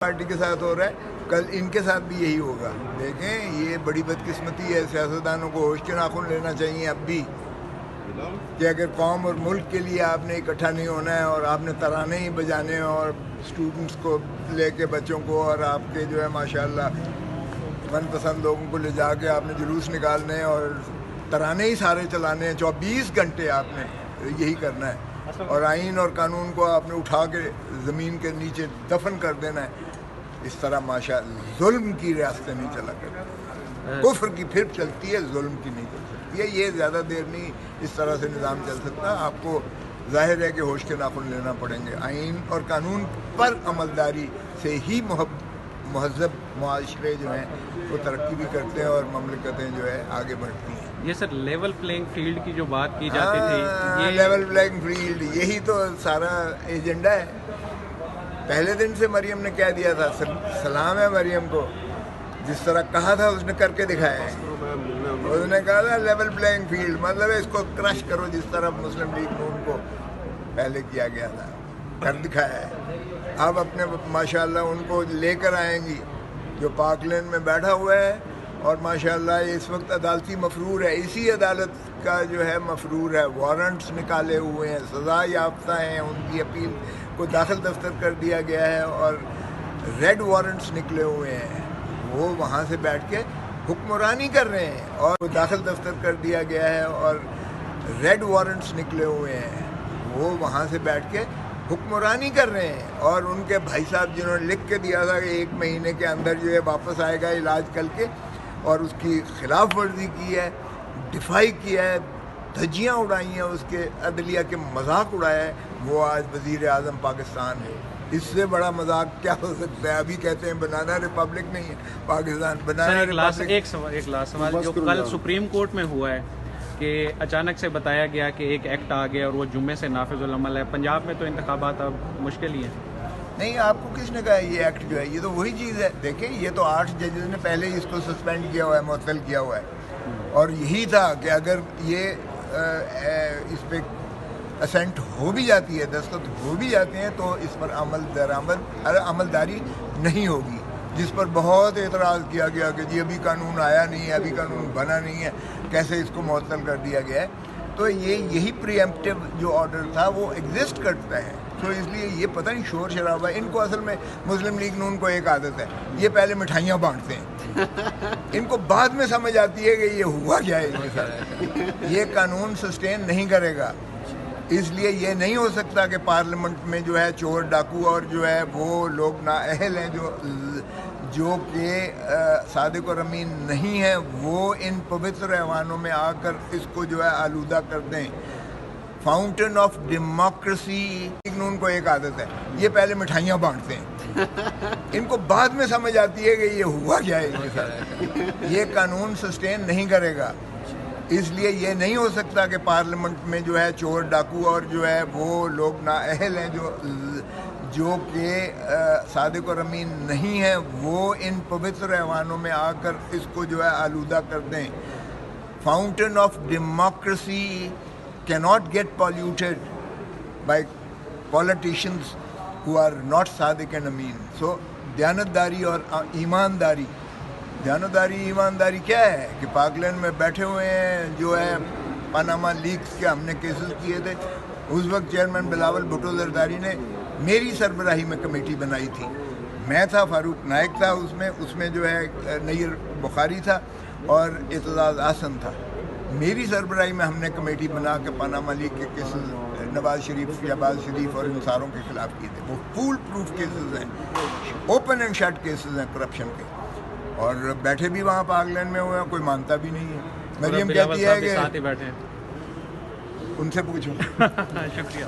Party کے ساتھ ہو رہا ہے، کل ان کے ساتھ بھی یہی ہوگا۔ دیکھیں یہ بڑی بدقسمتی ہے، سیاستدانوں کو ہوش کے ناخن لینا چاہیے اب بھی، کہ اگر قوم اور ملک کے لیے آپ نے اکٹھا نہیں ہونا ہے اور آپ نے ترانے ہی بجانے ہیں اور اسٹوڈنٹس کو لے کے بچوں کو اور آپ کے جو ہے ماشاءاللہ من پسند لوگوں کو لے جا کے آپ نے جلوس نکالنے ہیں اور ترانے ہی سارے چلانے ہیں، 24 گھنٹے آپ نے یہی کرنا ہے، اور آئین اور قانون کو آپ نے اٹھا کے زمین کے نیچے دفن کر دینا ہے۔ اس طرح ماشاءاللہ ظلم کی ریاستیں نہیں چلا کرتی، کفر کی پھر چلتی ہے، ظلم کی نہیں چل سکتی ہے۔ یہ زیادہ دیر نہیں اس طرح سے نظام چل سکتا۔ آپ کو ظاہر ہے کہ ہوش کے ناخن لینا پڑیں گے۔ آئین اور قانون پر عملداری سے ہی مہذب معاشرے جو ہیں وہ ترقی بھی کرتے ہیں اور مملکتیں جو ہے آگے بڑھتی ہیں۔ یہ سر لیول پلینگ فیلڈ کی جو بات کی جاتی تھی، یہ لیول پلینگ فیلڈ یہی تو سارا ایجنڈا ہے۔ پہلے دن سے مریم نے کہہ دیا تھا، سلام ہے مریم کو، جس طرح کہا تھا اس نے کر کے دکھایا ہے۔ اس نے کہا تھا لیول پلینگ فیلڈ مطلب ہے اس کو کرش کرو، جس طرح مسلم لیگ نون کو پہلے کیا گیا تھا، کر دکھایا ہے۔ اب اپنے ماشاءاللہ ان کو لے کر آئیں گی جو پاک لین میں بیٹھا ہوا ہے، اور ماشاءاللہ اس وقت عدالتی مفرور ہے، اسی عدالت کا جو ہے مفرور ہے، وارنٹس نکالے ہوئے ہیں، سزا یافتہ ہیں، ان کی اپیل کو داخل دفتر کر دیا گیا ہے اور ریڈ وارنٹس نکلے ہوئے ہیں، وہ وہاں سے بیٹھ کے حکمرانی کر رہے ہیں، اور داخل دفتر کر دیا گیا ہے اور ریڈ وارنٹس نکلے ہوئے ہیں، وہ وہاں سے بیٹھ کے حکمرانی کر رہے ہیں، اور ان کے بھائی صاحب جنہوں نے لکھ کے دیا تھا کہ 1 مہینے کے اندر جو ہے واپس آئے گا علاج کر کے، اور اس کی خلاف ورزی کی ہے، ڈیفائی کیا ہے، دھجیاں اڑائی ہیں، اس کے عدلیہ کے مذاق اڑایا ہے، وہ آج وزیر اعظم پاکستان ہے۔ اس سے بڑا مذاق کیا ہو سکتا ہے؟ ابھی کہتے ہیں بنانا ریپبلک نہیں ہے پاکستان، بنانا ریپبلک۔ ایک سوال جو کل سپریم کورٹ میں ہوا ہے کہ اچانک سے بتایا گیا کہ ایک ایکٹ آ گیا اور وہ جمعے سے نافذ العمل ہے، پنجاب میں تو انتخابات اب مشکل ہی ہیں۔ نہیں، آپ کو کس نے کہا یہ ایکٹ جو ہے؟ یہ تو وہی چیز ہے۔ دیکھیں یہ تو 8 ججز نے پہلے ہی اس کو سسپینڈ کیا ہوا ہے، معطل کیا ہوا ہے، اور یہی تھا کہ اگر یہ اس پہ اسینٹ ہو بھی جاتی ہے، دستخط ہو بھی جاتے ہیں، تو اس پر عملداری نہیں ہوگی، جس پر بہت اعتراض کیا گیا کہ جی ابھی قانون آیا نہیں ہے، ابھی قانون بنا نہیں ہے، کیسے اس کو معطل کر دیا گیا ہے۔ تو یہی پری ایمپٹیو جو آرڈر تھا وہ ایگزسٹ کرتا ہے، تو اس لیے یہ پتہ نہیں شور شرابہ۔ ان کو اصل میں مسلم لیگ نون کو ایک عادت ہے، یہ پہلے مٹھائیاں بانٹتے ہیں، ان کو بعد میں سمجھ آتی ہے کہ یہ ہوا کیا ہے ان کے ساتھ۔ یہ قانون سسٹین نہیں کرے گا، اس لیے یہ نہیں ہو سکتا کہ پارلیمنٹ میں جو ہے چور ڈاکو اور جو ہے وہ لوگ نااہل ہیں جو کہ صادق اور امین نہیں ہیں، وہ ان پوتر ایوانوں میں آ کر اس کو جو ہے آلودہ کر دیں۔ فاؤنٹین آف ڈیموکریسی نون کو ایک عادت ہے، یہ پہلے مٹھائیاں بانٹتے ہیں، ان کو بعد میں سمجھ آتی ہے کہ یہ ہوا کیا ہے ان کے ساتھ۔ یہ قانون سسٹین نہیں کرے گا، اس لیے یہ نہیں ہو سکتا کہ پارلیمنٹ میں جو ہے چور ڈاکو اور جو ہے وہ لوگ نااہل ہیں جو کہ صادق اور امین نہیں ہیں، وہ ان پوتر ایوانوں میں آ کر اس کو جو ہے آلودہ کر دیں۔ Fountain of democracy cannot get polluted by politicians who are not Sadiq and Amin. So دیانتداری اور ایمانداری، ایمانداری کیا ہے کہ پاک لین میں بیٹھے ہوئے ہیں، جو ہے پاناما لیکس کے ہم نے کیسز کیے تھے، اس وقت چیئرمین بلاول بھٹو زرداری نے میری سربراہی میں کمیٹی بنائی تھی، میں تھا، فاروق نائک تھا اس میں جو ہے نیر بخاری تھا اور اعتزاز احسن تھا۔ میری سربراہی میں ہم نے کمیٹی بنا کے پاناما لیگ کے کیسز نواز شریف، شہباز شریف اور ان ساروں کے خلاف کیے تھے۔ وہ فول پروف کیسز ہیں، اوپن اینڈ شٹ کیسز ہیں کرپشن کے، اور بیٹھے بھی وہاں پاک لین میں ہوئے ہیں، کوئی مانتا بھی نہیں ہے۔ مریم کہتی ہے کہ ساتھ ہی بیٹھے ہیں، ان سے پوچھو۔ شکریہ۔